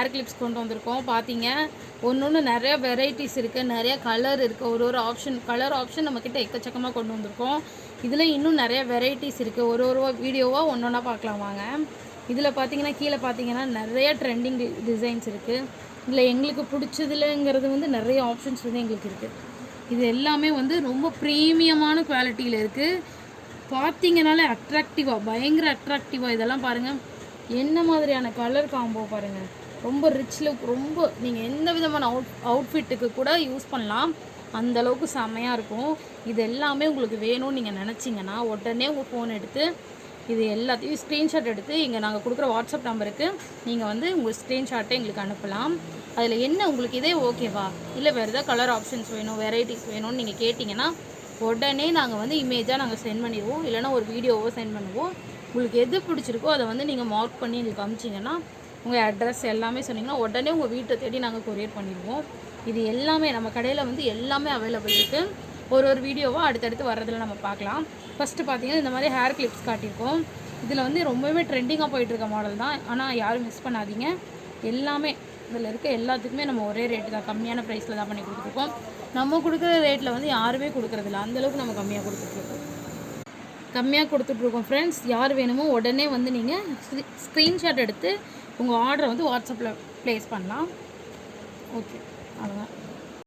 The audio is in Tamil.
ஹேர் கிளிப்ஸ் கொண்டு வந்திருக்கோம். பார்த்தீங்க ஒன்று நிறைய வெரைட்டிஸ் இருக்குது, நிறைய கலர் இருக்குது. ஒரு ஆப்ஷன் கலர் ஆப்ஷன் நம்மக்கிட்ட எக்கச்சக்கமாக கொண்டு வந்திருக்கோம். இதில் இன்னும் நிறைய வெரைட்டிஸ் இருக்குது. ஒரு வீடியோவாக ஒன்றா பார்க்கலாம் வாங்க. இதில் பார்த்தீங்கன்னா கீழே பார்த்தீங்கன்னா நிறைய ட்ரெண்டிங் டிசைன்ஸ் இருக்குது. இதில் எங்களுக்கு பிடிச்சதுலங்கிறது வந்து நிறைய ஆப்ஷன்ஸ் வந்து எங்களுக்கு இருக்குது. இது எல்லாமே வந்து ரொம்ப ப்ரீமியமான குவாலிட்டியில் இருக்குது. பார்த்தீங்கனாலே அட்ராக்டிவாக, பயங்கர அட்ராக்டிவாக. இதெல்லாம் பாருங்கள், என்ன மாதிரியான கலர் காம்போ பாருங்கள். ரொம்ப ரிச் லுக், ரொம்ப நீங்கள் எந்த விதமான அவுட்ஃபிட்டுக்கு கூட யூஸ் பண்ணலாம். அந்தளவுக்கு செம்மையாக இருக்கும். இது எல்லாமே உங்களுக்கு வேணும்னு நீங்கள் நினச்சிங்கன்னா உடனே உங்கள் ஃபோன் எடுத்து இது எல்லாத்தையும் ஸ்க்ரீன்ஷாட் எடுத்து இங்கே நாங்கள் கொடுக்குற வாட்ஸ்அப் நம்பருக்கு நீங்கள் வந்து உங்கள் ஸ்க்ரீன்ஷாட்டை எங்களுக்கு அனுப்பலாம். அதில் என்ன உங்களுக்கு இதே ஓகேவா, இல்லை வேறு எதாவது கலர் ஆப்ஷன்ஸ் வேணும், வெரைட்டிஸ் வேணும்னு நீங்கள் கேட்டிங்கன்னா உடனே நாங்கள் வந்து இமேஜாக நாங்கள் சென்ட் பண்ணிடுவோம். இல்லைனா ஒரு வீடியோவோ சென்ட் பண்ணுவோம். உங்களுக்கு எது பிடிச்சிருக்கோ அதை வந்து நீங்கள் மார்க் பண்ணி எங்களுக்கு அனுப்பிச்சிங்கன்னா, உங்கள் அட்ரஸ் எல்லாமே சொன்னீங்கன்னா உடனே உங்கள் வீட்டை தேடி நாங்கள் கொரியர் பண்ணிடுவோம். இது எல்லாமே நம்ம கடையில் வந்து எல்லாமே அவைலபிள் இருக்குது. ஒரு வீடியோவாக அடுத்தடுத்து வர்றதில் நம்ம பார்க்கலாம். ஃபஸ்ட்டு பார்த்தீங்கன்னா இந்த மாதிரி ஹேர் கிளிப்ஸ் காட்டியிருக்கோம். இதில் வந்து ரொம்பவே ட்ரெண்டிங்காக போயிட்டுருக்க மாடல் தான். ஆனால் யாரும் மிஸ் பண்ணாதீங்க. எல்லாமே இதில் இருக்க எல்லாத்துக்குமே நம்ம ஒரே ரேட்டு தான், கம்மியான ப்ரைஸில் தான் பண்ணி கொடுத்துருக்கோம். நம்ம கொடுக்குற ரேட்டில் வந்து யாருமே கொடுக்குறதில்ல, அந்தளவுக்கு நம்ம கம்மியாக கொடுத்துட்ருக்கோம் ஃப்ரெண்ட்ஸ். யார் வேணுமோ உடனே வந்து நீங்கள் ஸ்க்ரீன்ஷாட் எடுத்து உங்கள் ஆர்டரை வந்து வாட்ஸ்அப்பில் ப்ளேஸ் பண்ணலாம். ஓகே, அவ்வளோதான்.